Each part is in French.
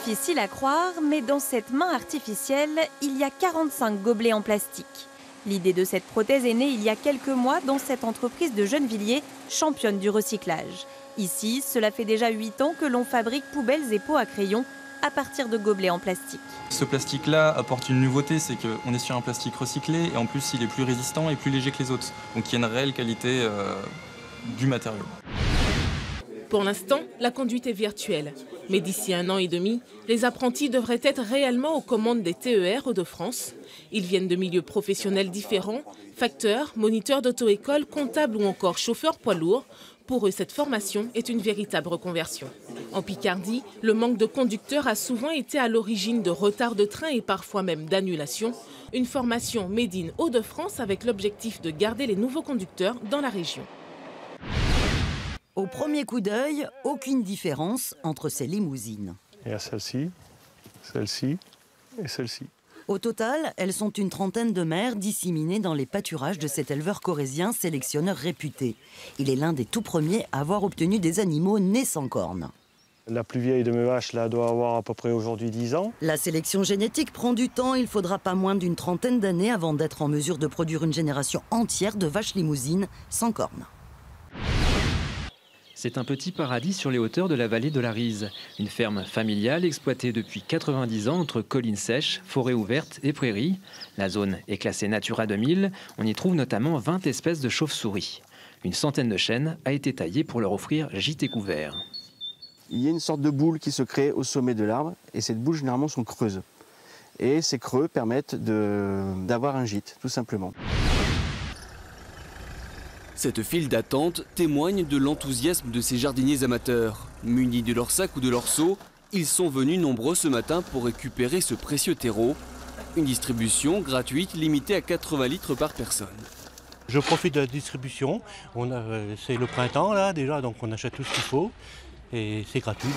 difficile à croire, mais dans cette main artificielle, il y a 45 gobelets en plastique. L'idée de cette prothèse est née il y a quelques mois dans cette entreprise de Gennevilliers, championne du recyclage. Ici, cela fait déjà 8 ans que l'on fabrique poubelles et pots à crayon à partir de gobelets en plastique. Ce plastique-là apporte une nouveauté, c'est qu'on est sur un plastique recyclé et en plus il est plus résistant et plus léger que les autres. Donc il y a une réelle qualité du matériau. Pour l'instant, la conduite est virtuelle. Mais d'ici 1 an et demi, les apprentis devraient être réellement aux commandes des TER Hauts-de-France. Ils viennent de milieux professionnels différents, facteurs, moniteurs d'auto-école, comptables ou encore chauffeurs poids lourds. Pour eux, cette formation est une véritable reconversion. En Picardie, le manque de conducteurs a souvent été à l'origine de retards de train et parfois même d'annulations. Une formation Made in Hauts-de-France avec l'objectif de garder les nouveaux conducteurs dans la région. Au premier coup d'œil, aucune différence entre ces limousines. Il y a celle-ci, celle-ci et celle-ci. Au total, elles sont une trentaine de mères disséminées dans les pâturages de cet éleveur corrézien sélectionneur réputé. Il est l'un des tout premiers à avoir obtenu des animaux nés sans cornes. La plus vieille de mes vaches là, doit avoir à peu près aujourd'hui 10 ans. La sélection génétique prend du temps. Il faudra pas moins d'une trentaine d'années avant d'être en mesure de produire une génération entière de vaches limousines sans cornes. C'est un petit paradis sur les hauteurs de la vallée de la Rise. Une ferme familiale exploitée depuis 90 ans entre collines sèches, forêts ouvertes et prairies. La zone est classée Natura 2000. On y trouve notamment 20 espèces de chauves-souris. Une centaine de chênes a été taillée pour leur offrir gîte et couvert. Il y a une sorte de boule qui se crée au sommet de l'arbre et cette boule généralement sont creuses. Et ces creux permettent d'avoir un gîte, tout simplement. Cette file d'attente témoigne de l'enthousiasme de ces jardiniers amateurs. Munis de leur sac ou de leur seau, ils sont venus nombreux ce matin pour récupérer ce précieux terreau. Une distribution gratuite limitée à 80 litres par personne. Je profite de la distribution. C'est le printemps là déjà, donc on achète tout ce qu'il faut et c'est gratuit.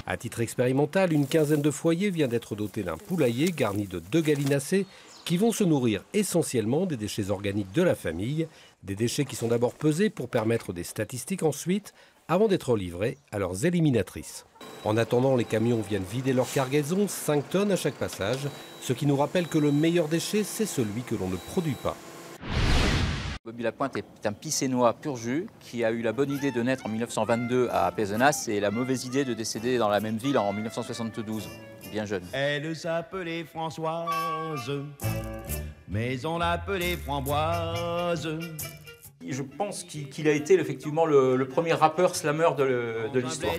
À titre expérimental, une quinzaine de foyers vient d'être dotés d'un poulailler garni de 2 gallinacés qui vont se nourrir essentiellement des déchets organiques de la famille, des déchets qui sont d'abord pesés pour permettre des statistiques ensuite, avant d'être livrés à leurs éliminatrices. En attendant, les camions viennent vider leur cargaison, 5 tonnes à chaque passage, ce qui nous rappelle que le meilleur déchet, c'est celui que l'on ne produit pas. Bobby Lapointe est un Picénois pur jus qui a eu la bonne idée de naître en 1922 à Pézenas et la mauvaise idée de décéder dans la même ville en 1972, bien jeune. Elle s'appelait Françoise, mais on l'appelait Framboise. Je pense qu'il a été effectivement le premier rappeur slammer de l'histoire.